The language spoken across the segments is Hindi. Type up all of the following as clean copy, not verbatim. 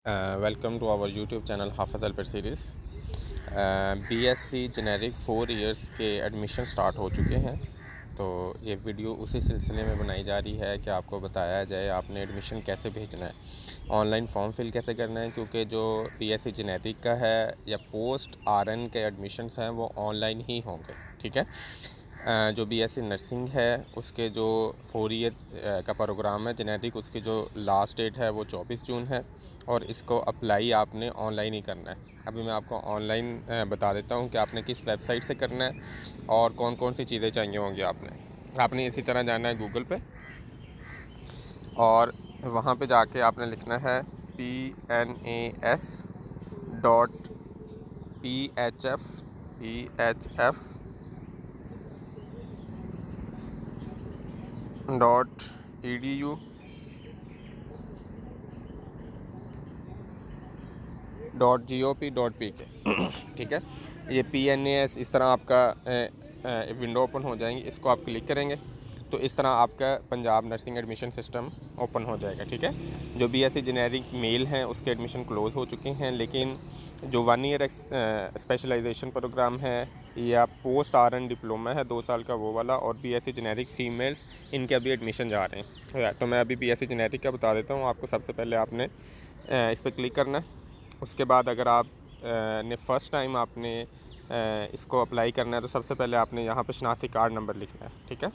Welcome to our YouTube channel हाफिज़ अल पर सीरीज़। बीएससी जेनेरिक 4 इयर्स के एडमिशन स्टार्ट हो चुके हैं। तो ये वीडियो उसी सिलसिले में बनाई जा रही है कि आपको बताया जाए आपने एडमिशन कैसे भेजना है, ऑनलाइन फॉर्म फिल कैसे करना है, क्योंकि जो बीएससी जेनेरिक का है या पोस्ट आरएन के एडमिशन्स हैं वो ऑनलाइन ही होंगे। ठीक है। जो बीएससी नर्सिंग है उसके जो 4 ईयर का प्रोग्राम है जेनेटिक, उसकी जो लास्ट डेट है वो 24 जून है और इसको अप्लाई आपने ऑनलाइन ही करना है। अभी मैं आपको ऑनलाइन बता देता हूँ कि आपने किस वेबसाइट से करना है और कौन कौन सी चीज़ें चाहिए होंगी। आपने इसी तरह जाना है गूगल पे और वहाँ पे जाके आपने लिखना है PNAS.PHF.EDU.GOP.PK। ठीक है। ये PNAS इस तरह आपका विंडो ओपन हो जाएंगी। इसको आप क्लिक करेंगे तो इस तरह आपका Punjab nursing admission system open हो जाएगा। ठीक है। जो बीएससी जेनेरिक मेल हैं उसके एडमिशन क्लोज़ हो चुके हैं, लेकिन जो 1 ईयर स्पेशलाइजेशन प्रोग्राम है या पोस्ट आरएन डिप्लोमा है 2 साल का वो वाला, और बीएससी जेनेरिक फ़ीमेल्स, इनके अभी एडमिशन जा रहे हैं। तो मैं अभी बीएससी जेनेरिक का बता देता हूँ आपको। सबसे पहले आपने इस पर क्लिक करना है। उसके बाद अगर आप ने फ़र्स्ट टाइम आपने इसको अप्लाई करना है तो सबसे पहले आपने यहाँ पे शनाख्ती कार्ड नंबर लिखना है। ठीक है।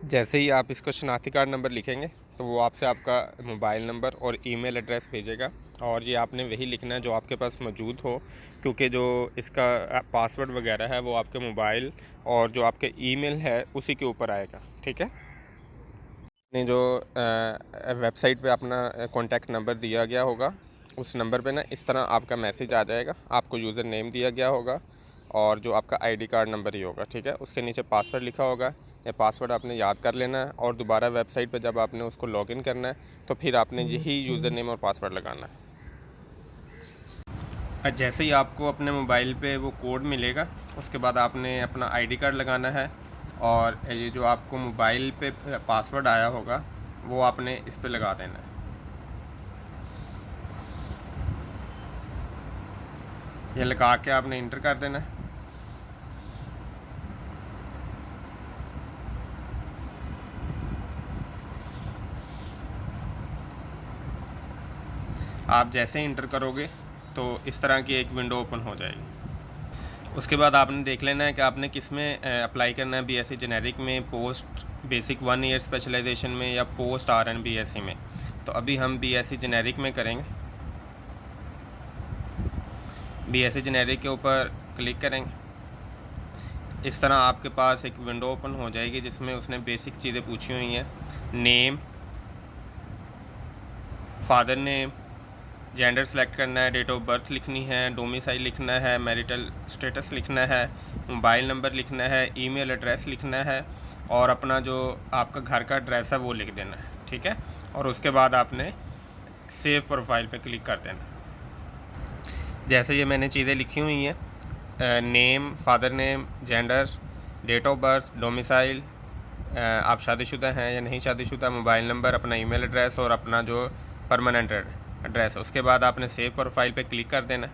जैसे ही आप इसको शनाख्ती कार्ड नंबर लिखेंगे तो वो आपसे आपका मोबाइल नंबर और ईमेल एड्रेस भेजेगा, और ये आपने वही लिखना है जो आपके पास मौजूद हो, क्योंकि जो इसका पासवर्ड वगैरह है वो आपके मोबाइल और जो आपके ईमेल है उसी के ऊपर आएगा। ठीक है। ने जो वेबसाइट पे अपना कॉन्टैक्ट नंबर दिया गया होगा उस नंबर पे ना इस तरह आपका मैसेज आ जाएगा। आपको यूज़र नेम दिया गया होगा और जो आपका आईडी कार्ड नंबर ही होगा। ठीक है। उसके नीचे पासवर्ड लिखा होगा। ये पासवर्ड आपने याद कर लेना है और दोबारा वेबसाइट पे जब आपने उसको लॉगिन करना है तो फिर आपने यही यूज़र नेम और पासवर्ड लगाना है। जैसे ही आपको अपने मोबाइल पे वो कोड मिलेगा उसके बाद आपने अपना आईडी कार्ड लगाना है, और ये जो आपको मोबाइल पे पासवर्ड आया होगा वो आपने इस पे लगा देना है। ये लगा के आपने इंटर कर देना है। आप जैसे ही इंटर करोगे तो इस तरह की एक विंडो ओपन हो जाएगी। उसके बाद आपने देख लेना है कि आपने किस में अप्लाई करना है, बीएससी जेनेरिक में, पोस्ट बेसिक 1 ईयर स्पेशलाइजेशन में, या पोस्ट आरएन बीएससी में। तो अभी हम बीएससी जेनेरिक में करेंगे। बीएससी जेनेरिक के ऊपर क्लिक करेंगे। इस तरह आपके पास एक विंडो ओपन हो जाएगी जिसमें उसने बेसिक चीज़ें पूछी हुई हैं। Name, father name, gender select करना है, डेट ऑफ बर्थ लिखनी है, डोमिसाइल लिखना है, मैरिटल स्टेटस लिखना है, मोबाइल नंबर लिखना है, ईमेल एड्रेस लिखना है, और अपना जो आपका घर का एड्रेस है वो लिख देना है। ठीक है। और उसके बाद आपने सेव प्रोफाइल पे क्लिक कर देना। जैसे ये मैंने चीज़ें लिखी हुई हैं, name, father name, gender, date of birth, domicile, आप शादीशुदा हैं या नहीं शादीशुदा, मोबाइल नंबर, अपना ईमेल एड्रेस और अपना जो परमानेंट एड्रेस। उसके बाद आपने सेव प्रोफाइल पे क्लिक कर देना।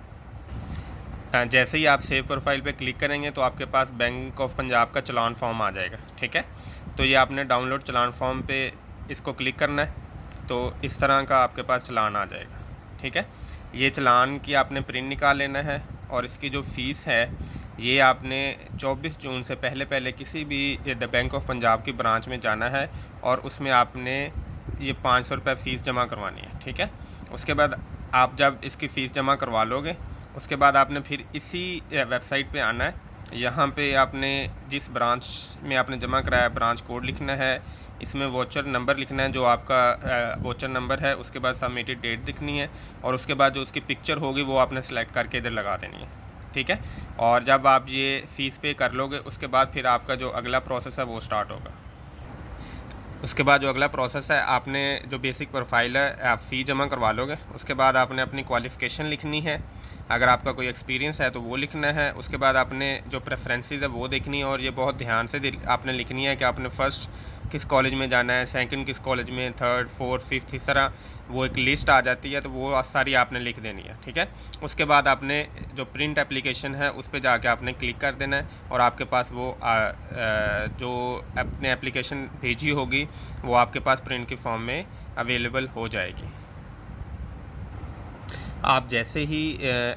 जैसे ही आप सेव प्रोफाइल पे क्लिक करेंगे तो आपके पास बैंक ऑफ पंजाब का चलान फॉर्म आ जाएगा। ठीक है। तो ये आपने डाउनलोड चलान फॉर्म पे इसको क्लिक करना है तो इस तरह का आपके पास चलान आ जाएगा। ठीक है। ये चलान की आपने प्रिंट निकाल लेना है, और इसकी जो फ़ीस है ये आपने 24 जून से पहले पहले किसी भी द बैंक ऑफ पंजाब की ब्रांच में जाना है और उसमें आपने ये 500 रुपये फ़ीस जमा करवानी है। ठीक है। उसके बाद आप जब इसकी फ़ीस जमा करवा लोगे उसके बाद आपने फिर इसी वेबसाइट पे आना है। यहाँ पे आपने जिस ब्रांच में आपने जमा कराया ब्रांच कोड लिखना है, इसमें वोचर नंबर लिखना है जो आपका वोचर नंबर है, उसके बाद सबमिटेड डेट लिखनी है, और उसके बाद जो उसकी पिक्चर होगी वो आपने सेलेक्ट करके इधर लगा देनी है। ठीक है। और जब आप ये फ़ीस पे कर लोगे उसके बाद फिर आपका जो अगला प्रोसेस है वो स्टार्ट होगा। उसके बाद जो अगला प्रोसेस है, आपने जो बेसिक प्रोफाइल है आप फ़ी जमा करवा लोगे। उसके बाद आपने अपनी क्वालिफ़िकेशन लिखनी है, अगर आपका कोई एक्सपीरियंस है तो वो लिखना है। उसके बाद आपने जो प्रेफरेंसेस है वो देखनी है, और ये बहुत ध्यान से आपने लिखनी है कि आपने फ़र्स्ट किस कॉलेज में जाना है, सेकंड किस कॉलेज में, थर्ड, फोर्थ, फिफ्थ, इस तरह वो एक लिस्ट आ जाती है, तो वो सारी आपने लिख देनी है। ठीक है, उसके बाद आपने जो प्रिंट एप्लीकेशन है उस पर जाके आपने क्लिक कर देना है और आपके पास वो जो अपने एप्लीकेशन भेजी होगी वो आपके पास प्रिंट के फॉर्म में अवेलेबल हो जाएगी। आप जैसे ही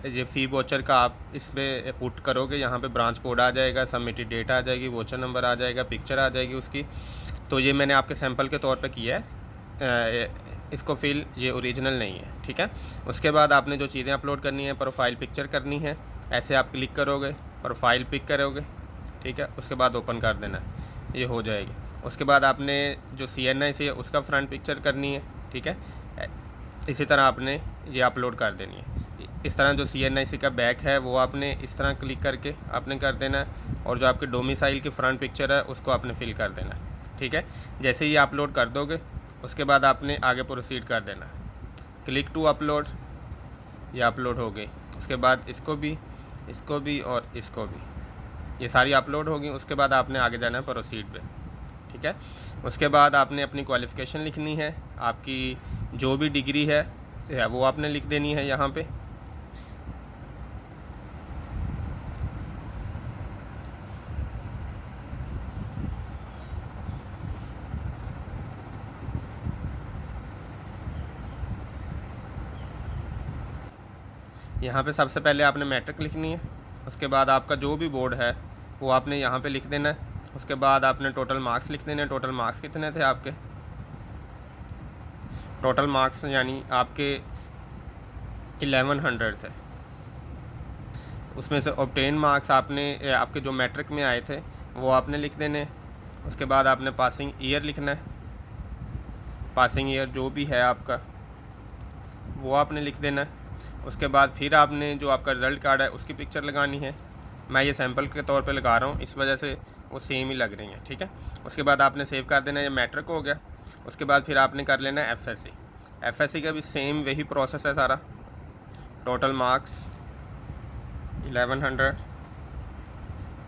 ये फ़ी वोचर का आप इस पर पुट करोगे, यहाँ पे ब्रांच कोड आ जाएगा, सबमिटेड डेट आ जाएगी, वोचर नंबर आ जाएगा, पिक्चर आ जाएगी उसकी। तो ये मैंने आपके सैंपल के तौर पे किया है, इसको फिल ये ओरिजिनल नहीं है। ठीक है, उसके बाद आपने जो चीज़ें अपलोड करनी है, प्रोफाइल पिक्चर करनी है, ऐसे आप क्लिक करोगे, प्रोफाइल पिक करोगे। ठीक है, उसके बाद ओपन कर देना है, ये हो जाएगी। उसके बाद आपने जो CNIC है उसका फ्रंट पिक्चर करनी है। ठीक है, इसी तरह आपने ये अपलोड कर देनी है। इस तरह जो CNIC का बैक है वो आपने इस तरह क्लिक करके आपने कर देना है और जो आपके डोमिसाइल की फ्रंट पिक्चर है उसको आपने फिल कर देना है। ठीक है, जैसे ही अपलोड कर दोगे उसके बाद आपने आगे प्रोसीड कर देना है, क्लिक टू अपलोड, ये अपलोड हो गई। उसके बाद इसको भी और इसको भी, ये सारी अपलोड होगी। उसके बाद आपने आगे जाना है प्रोसीड पे। ठीक है, उसके बाद आपने अपनी क्वालिफ़िकेशन लिखनी है, आपकी जो भी डिग्री है वो आपने लिख देनी है यहाँ पे। यहाँ पे सबसे पहले आपने मैट्रिक लिखनी है, उसके बाद आपका जो भी बोर्ड है वो आपने यहाँ पे लिख देना है। उसके बाद आपने टोटल मार्क्स लिख देने हैं। टोटल मार्क्स कितने थे आपके? टोटल मार्क्स यानी आपके 1100 थे, उसमें से ऑब्टेन मार्क्स आपने आपके जो मैट्रिक में आए थे वो आपने लिख देने। उसके बाद आपने पासिंग ईयर लिखना है, पासिंग ईयर जो भी है आपका वो आपने लिख देना है। उसके बाद फिर आपने जो आपका रिज़ल्ट कार्ड है उसकी पिक्चर लगानी है। मैं ये सैंपल के तौर पे लगा रहा हूँ, इस वजह से वो सेम ही लग रही हैं। ठीक है, उसके बाद आपने सेव कर देना है, ये मैट्रिक हो गया। उसके बाद फिर आपने कर लेना है FSC का भी सेम वही प्रोसेस है सारा। टोटल मार्क्स 1100,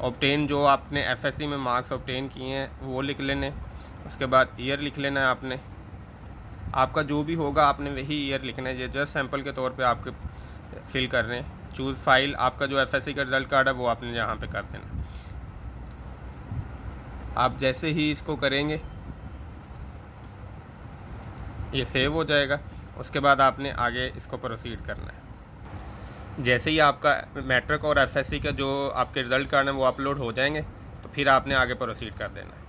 ऑब्टेन जो आपने FSC में मार्क्स ऑब्टेन किए हैं वो लिख लेने। उसके बाद ईयर लिख लेना है आपने, आपका जो भी होगा आपने वही ईयर लिखना है। ये जस्ट सैंपल के तौर पे आपके फिल कर रहे हैं। चूज़ फाइल, आपका जो FSC का रिज़ल्ट कार्ड है वो आपने यहाँ पे कर देना। आप जैसे ही इसको करेंगे ये सेव हो जाएगा। उसके बाद आपने आगे इसको प्रोसीड करना है। जैसे ही आपका मैट्रिक और FSC का जो आपके रिज़ल्ट कार्ड है वो अपलोड हो जाएंगे तो फिर आपने आगे प्रोसीड कर देना है।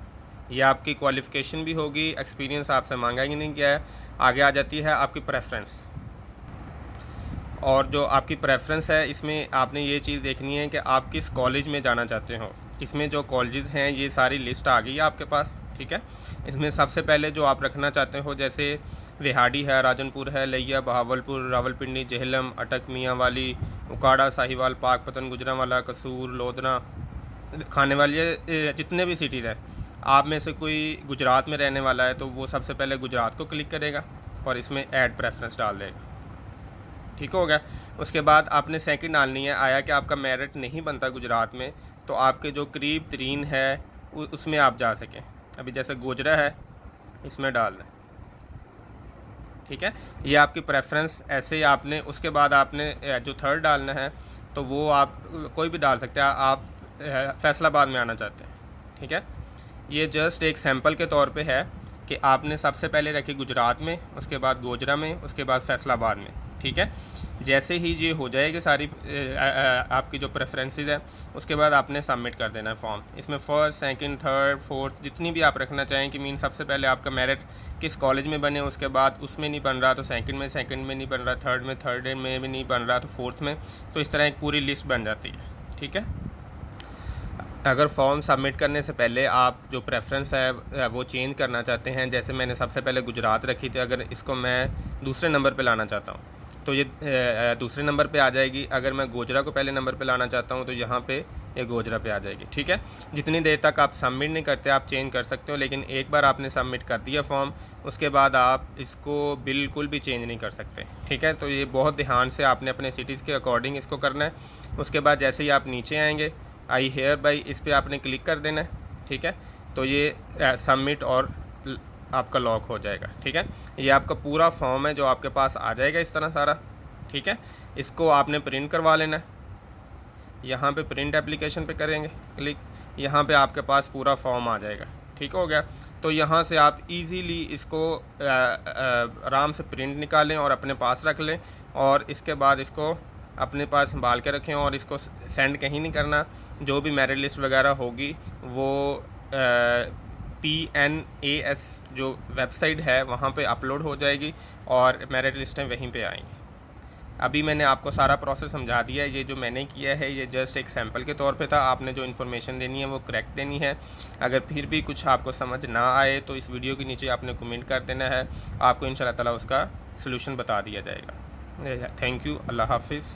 ये आपकी क्वालिफ़िकेशन भी होगी, एक्सपीरियंस आपसे मांगा ही नहीं गया है। आगे आ जाती है आपकी प्रेफरेंस, और जो आपकी प्रेफरेंस है इसमें आपने ये चीज़ देखनी है कि आप किस कॉलेज में जाना चाहते हो। इसमें जो कॉलेजेस हैं ये सारी लिस्ट आ गई है आपके पास। ठीक है, इसमें सबसे पहले जो आप रखना चाहते हो जैसे विहाड़ी है, राजनपुर है, लिया, बहावलपुर, रावलपिंडी, जेहलम, अटक, मियांवाली, उकाड़ा, साहिवाल, पाकपतन, गुजरांवाला, कसूर, लोधना, खाने वाले जितने भी सिटीज़ हैं, आप में से कोई गुजरात में रहने वाला है तो वो सबसे पहले गुजरात को क्लिक करेगा और इसमें ऐड प्रेफरेंस डाल देगा। ठीक हो गया। उसके बाद आपने सेकंड डालनी है, आया कि आपका मेरिट नहीं बनता गुजरात में तो आपके जो करीब तरीन है उसमें आप जा सकें। अभी जैसे गोजरा है इसमें डाल दें। ठीक है, ये आपकी प्रेफरेंस ऐसे ही आपने। उसके बाद आपने जो थर्ड डालना है तो वो आप कोई भी डाल सकते हैं। आप फैसलाबाद में आना चाहते हैं। ठीक है, ये जस्ट एक सैंपल के तौर पे है कि आपने सबसे पहले रखी गुजरात में, उसके बाद गोजरा में, उसके बाद फैसलाबाद में। ठीक है, जैसे ही ये हो जाएगी सारी आपकी जो प्रेफरेंसेस है उसके बाद आपने सबमिट कर देना है फॉर्म। इसमें फर्स्ट, सेकंड, थर्ड, फोर्थ जितनी भी आप रखना चाहें कि मीन सबसे पहले आपका मेरिट किस कॉलेज में बने, उसके बाद उसमें नहीं बन रहा तो सेकंड में नहीं बन रहा, थर्ड में भी नहीं बन रहा तो फोर्थ में, तो इस तरह एक पूरी लिस्ट बन जाती है। ठीक है, अगर फॉर्म सबमिट करने से पहले आप जो प्रेफरेंस है वो चेंज करना चाहते हैं, जैसे मैंने सबसे पहले गुजरात रखी थी, अगर इसको मैं दूसरे नंबर पे लाना चाहता हूँ तो ये दूसरे नंबर पे आ जाएगी। अगर मैं गोजरा को पहले नंबर पे लाना चाहता हूँ तो यहाँ पे ये गोजरा पे आ जाएगी। ठीक है, जितनी देर तक आप सबमिट नहीं करते आप चेंज कर सकते हो, लेकिन एक बार आपने सबमिट कर दिया फॉर्म उसके बाद आप इसको बिल्कुल भी चेंज नहीं कर सकते। ठीक है, तो ये बहुत ध्यान से आपने अपने सिटीज़ के अकॉर्डिंग इसको करना है। उसके बाद जैसे ही आप नीचे आएँगे आई हेयर बाई, इस पर आपने क्लिक कर देना है। ठीक है, तो ये सबमिट और आपका लॉक हो जाएगा। ठीक है, ये आपका पूरा फॉर्म है जो आपके पास आ जाएगा इस तरह सारा। ठीक है, इसको आपने प्रिंट करवा लेना है। यहाँ पे प्रिंट एप्लीकेशन पे करेंगे क्लिक, यहाँ पे आपके पास पूरा फॉर्म आ जाएगा। ठीक हो गया, तो यहाँ से आप इजीली इसको आराम से प्रिंट निकालें और अपने पास रख लें, और इसके बाद इसको अपने पास संभाल के रखें और इसको सेंड कहीं नहीं करना। जो भी मेरिट लिस्ट वगैरह होगी वो PNAS जो वेबसाइट है वहाँ पे अपलोड हो जाएगी और मेरिट लिस्टें वहीं पे आएंगी। अभी मैंने आपको सारा प्रोसेस समझा दिया है। ये जो मैंने किया है ये जस्ट एक सैंपल के तौर पे था। आपने जो इन्फॉर्मेशन देनी है वो करेक्ट देनी है। अगर फिर भी कुछ आपको समझ ना आए तो इस वीडियो के नीचे आपने कमेंट कर देना है, आपको इंशाल्लाह ताला उसका सलूशन बता दिया जाएगा। थैंक यू, अल्लाह हाफिज़।